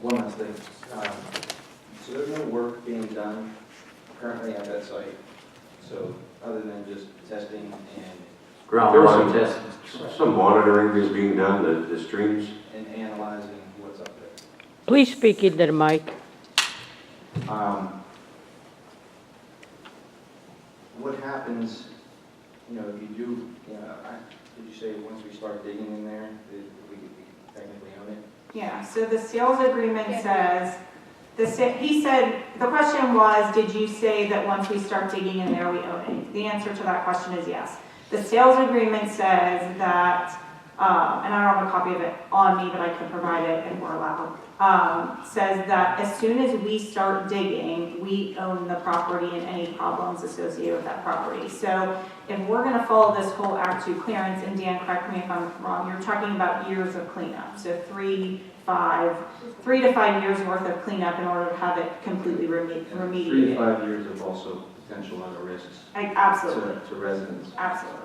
one last thing. So there's no work being done currently at that site. So other than just testing and Groundwater test. Some monitoring is being done, the streams. analyzing what's up there. Please speak into the mic. What happens, you know, if you do, you know, did you say once we start digging in there, that we technically own it? Yeah, so the sales agreement says, he said, the question was, did you say that once we start digging in there, we own it? The answer to that question is yes. The sales agreement says that, and I don't have a copy of it on me, but I could provide it if we're allowed, says that as soon as we start digging, we own the property and any problems associated with that property. So if we're gonna follow this whole Act 2 clearance, and Dan, correct me if I'm wrong, you're talking about years of cleanup. So 3 to 5 years worth of cleanup in order to have it completely remediated. 3 to 5 years of also potential other risks Absolutely. to residents. Absolutely.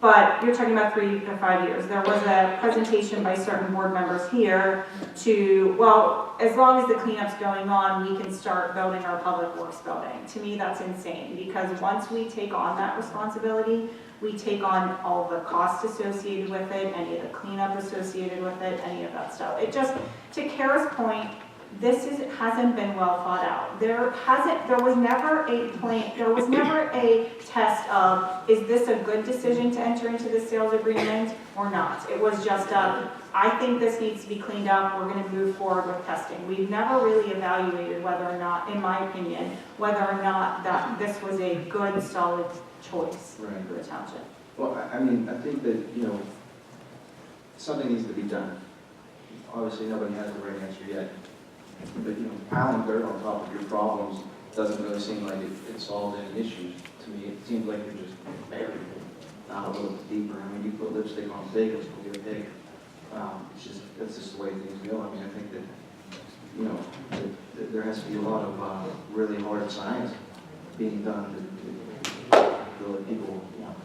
But you're talking about 3 to 5 years. There was a presentation by certain board members here to, well, as long as the cleanup's going on, we can start building our public works building. To me, that's insane, because once we take on that responsibility, we take on all the costs associated with it, any of the cleanup associated with it, any of that stuff. It just, to Kara's point, hasn't been well thought out. There was never a plan, there was never a test of, is this a good decision to enter into the sales agreement or not? It was just, I think this needs to be cleaned up, we're gonna move forward with testing. We've never really evaluated whether or not, in my opinion, whether or not that this was a good, solid choice Right. for the township. Well, I mean, I think that, you know, something needs to be done. Obviously, nobody has the right answer yet. But, you know, piling dirt on top of your problems doesn't really seem like it solves any issues. To me, it seems like you're just buried it, not a little bit deeper. I mean, you put lipstick on big, it's going to get big. That's just the way things go. I mean, I think that, you know, that there has to be a lot of really hard science being done to let people, you know,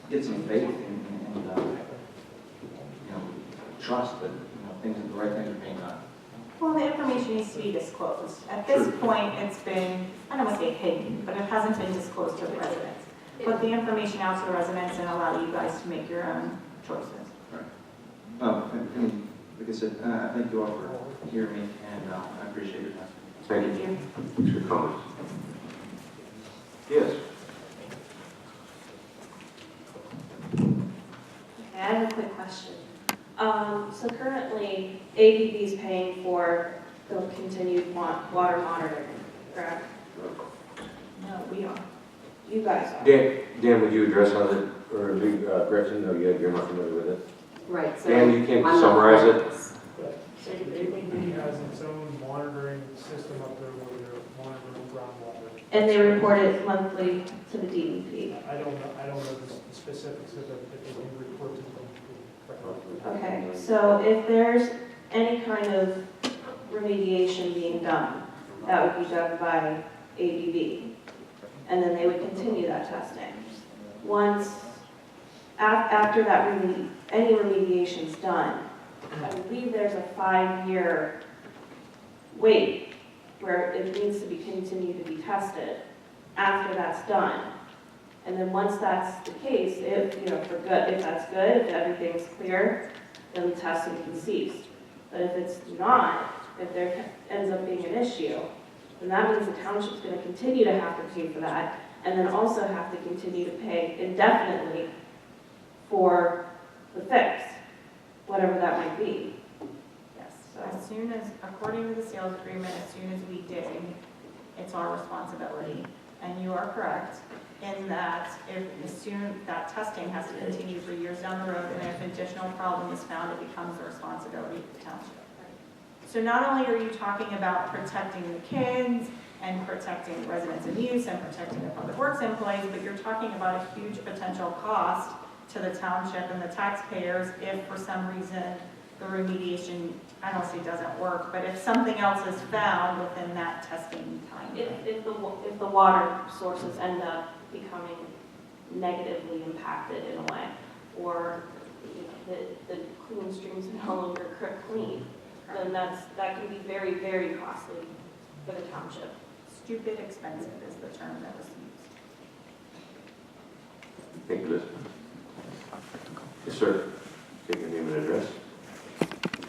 get some faith and you know, trust that, you know, the right things are being done. Well, the information needs to be disclosed. At this point, it's been, I don't want to say hidden, but it hasn't been disclosed to the residents. Put the information out to the residents and allow you guys to make your own choices. Right. And like I said, I thank you all for hearing me, and I appreciate your time. Thank you. Thanks for your comments. Yes. Okay, I have a quick question. So currently, ABB is paying for the continued water monitoring, correct? No, we are. You guys are. Dan, would you address on it, or Gretchen? No, you're not familiar with it. Right, so. Dan, you can summarize it? So ABB has its own monitoring system up there where they're monitoring groundwater. And they report it monthly to the DEP. I don't know the specifics of it, but they can report to them. Okay, so if there's any kind of remediation being done, that would be done by ABB. And then they would continue that testing. Once, after that, any remediation's done, I believe there's a 5-year wait where it needs to be continued to be tested after that's done. And then once that's the case, if, you know, if that's good, if everything's clear, then the testing can cease. But if it's not, if there ends up being an issue, then that means the township's going to continue to have to pay for that, and then also have to continue to pay indefinitely for the fix, whatever that might be. Yes, so as soon as, according to the sales agreement, as soon as we dig, it's our responsibility. And you are correct in that that testing has to continue for years down the road, and if additional problem is found, it becomes the responsibility of the township. So not only are you talking about protecting the kids and protecting the residents of use and protecting the public works employees, but you're talking about a huge potential cost to the township and the taxpayers if for some reason the remediation, I don't say doesn't work, but if something else is found within that testing time. If the water sources end up becoming negatively impacted in a way, or you know, the clean streams are no longer clean, then that can be very, very costly for the township. Stupid expensive is the term that was used. Thank you, Liz. Yes, sir. Take your name and address.